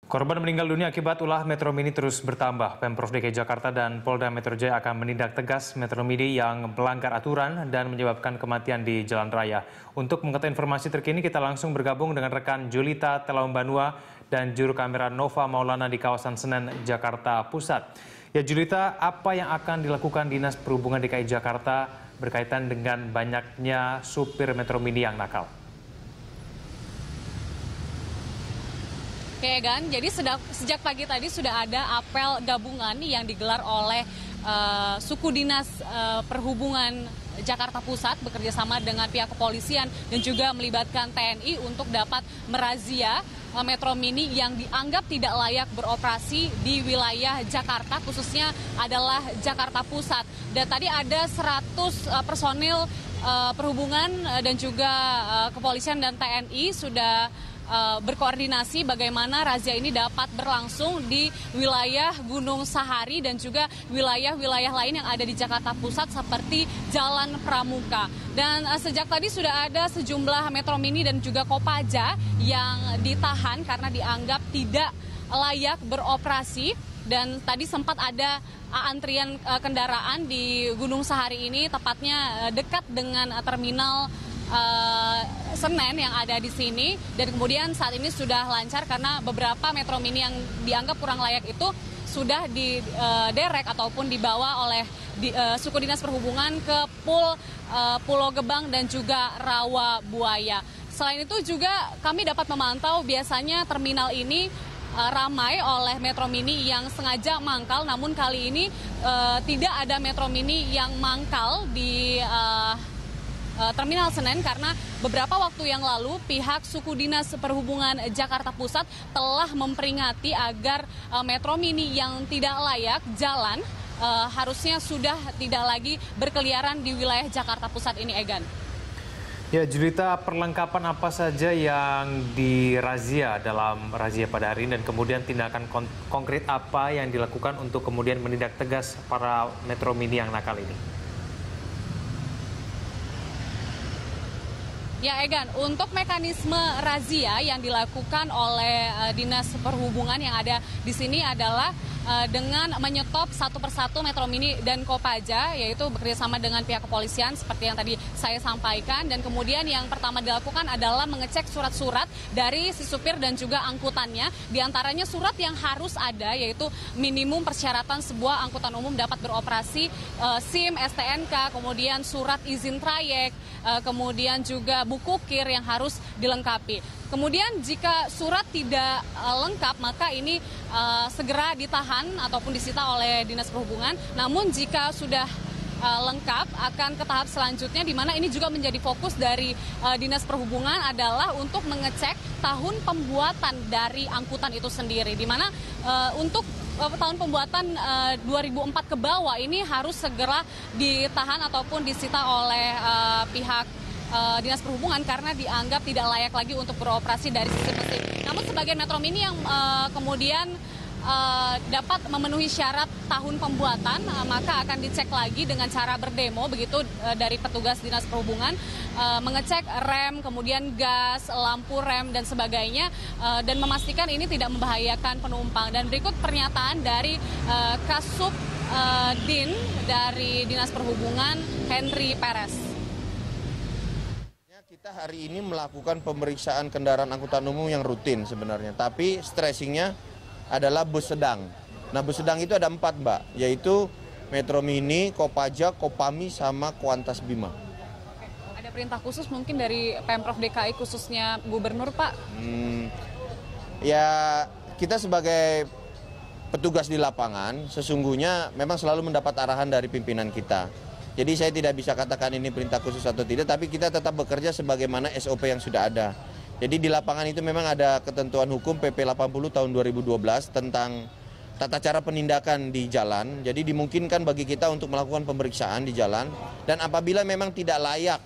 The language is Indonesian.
Korban meninggal dunia akibat ulah Metro Mini terus bertambah. Pemprov DKI Jakarta dan Polda Metro Jaya akan menindak tegas Metro Mini yang melanggar aturan dan menyebabkan kematian di jalan raya. Untuk mengetahui informasi terkini, kita langsung bergabung dengan rekan Julita Telaumbanua dan juru kamera Nova Maulana di kawasan Senen, Jakarta Pusat. Ya Julita, apa yang akan dilakukan Dinas Perhubungan DKI Jakarta berkaitan dengan banyaknya supir Metro Mini yang nakal? Oke, Gan, jadi sejak pagi tadi sudah ada apel gabungan yang digelar oleh suku dinas perhubungan Jakarta Pusat bekerjasama dengan pihak kepolisian dan juga melibatkan TNI untuk dapat merazia Metro Mini yang dianggap tidak layak beroperasi di wilayah Jakarta, khususnya adalah Jakarta Pusat. Dan tadi ada 100 personil perhubungan dan juga kepolisian dan TNI sudah berkoordinasi bagaimana razia ini dapat berlangsung di wilayah Gunung Sahari dan juga wilayah-wilayah lain yang ada di Jakarta Pusat seperti Jalan Pramuka. Dan sejak tadi sudah ada sejumlah Metro Mini dan juga Kopaja yang ditahan karena dianggap tidak layak beroperasi. Dan tadi sempat ada antrian kendaraan di Gunung Sahari ini, tepatnya dekat dengan terminal Senen yang ada di sini, dan kemudian saat ini sudah lancar karena beberapa Metro Mini yang dianggap kurang layak itu sudah diderek ataupun dibawa oleh suku dinas perhubungan ke Pulau Gebang dan juga Rawa Buaya. Selain itu juga kami dapat memantau biasanya terminal ini ramai oleh Metro Mini yang sengaja mangkal, namun kali ini tidak ada Metro Mini yang mangkal di Terminal Senen karena beberapa waktu yang lalu pihak suku dinas perhubungan Jakarta Pusat telah memperingati agar Metro Mini yang tidak layak jalan harusnya sudah tidak lagi berkeliaran di wilayah Jakarta Pusat ini, Egan. Ya, Julita, perlengkapan apa saja yang dirazia dalam razia pada hari ini dan kemudian tindakan konkret apa yang dilakukan untuk kemudian menindak tegas para Metro Mini yang nakal ini? Ya, Egan, untuk mekanisme razia yang dilakukan oleh Dinas Perhubungan yang ada di sini adalah dengan menyetop satu persatu Metro Mini dan Kopaja, yaitu bekerjasama dengan pihak kepolisian seperti yang tadi saya sampaikan. Dan kemudian yang pertama dilakukan adalah mengecek surat-surat dari si supir dan juga angkutannya. Di antaranya surat yang harus ada, yaitu minimum persyaratan sebuah angkutan umum dapat beroperasi, SIM, STNK, kemudian surat izin trayek, kemudian juga buku KIR yang harus dilengkapi. Kemudian jika surat tidak lengkap, maka ini segera ditahan ataupun disita oleh Dinas Perhubungan. Namun jika sudah lengkap akan ke tahap selanjutnya, di mana ini juga menjadi fokus dari Dinas Perhubungan adalah untuk mengecek tahun pembuatan dari angkutan itu sendiri. Di mana untuk tahun pembuatan 2004 ke bawah ini harus segera ditahan ataupun disita oleh pihak Dinas Perhubungan karena dianggap tidak layak lagi untuk beroperasi dari sisi mesin. Namun sebagian Metro Mini yang kemudian dapat memenuhi syarat tahun pembuatan, maka akan dicek lagi dengan cara berdemo begitu dari petugas Dinas Perhubungan, mengecek rem, kemudian gas, lampu rem dan sebagainya, dan memastikan ini tidak membahayakan penumpang. Dan berikut pernyataan dari Kasub Din dari Dinas Perhubungan, Henry Perez. Kita hari ini melakukan pemeriksaan kendaraan angkutan umum yang rutin sebenarnya, tapi stressingnya adalah bus sedang. Nah, bus sedang itu ada 4, Mbak, yaitu Metro Mini, Kopaja, Kopami, sama Kuantas Bima. Ada perintah khusus mungkin dari Pemprov DKI khususnya Gubernur, Pak? Ya, kita sebagai petugas di lapangan sesungguhnya memang selalu mendapat arahan dari pimpinan kita. Jadi saya tidak bisa katakan ini perintah khusus atau tidak, tapi kita tetap bekerja sebagaimana SOP yang sudah ada. Jadi di lapangan itu memang ada ketentuan hukum PP 80 tahun 2012 tentang tata cara penindakan di jalan. Jadi dimungkinkan bagi kita untuk melakukan pemeriksaan di jalan, dan apabila memang tidak layak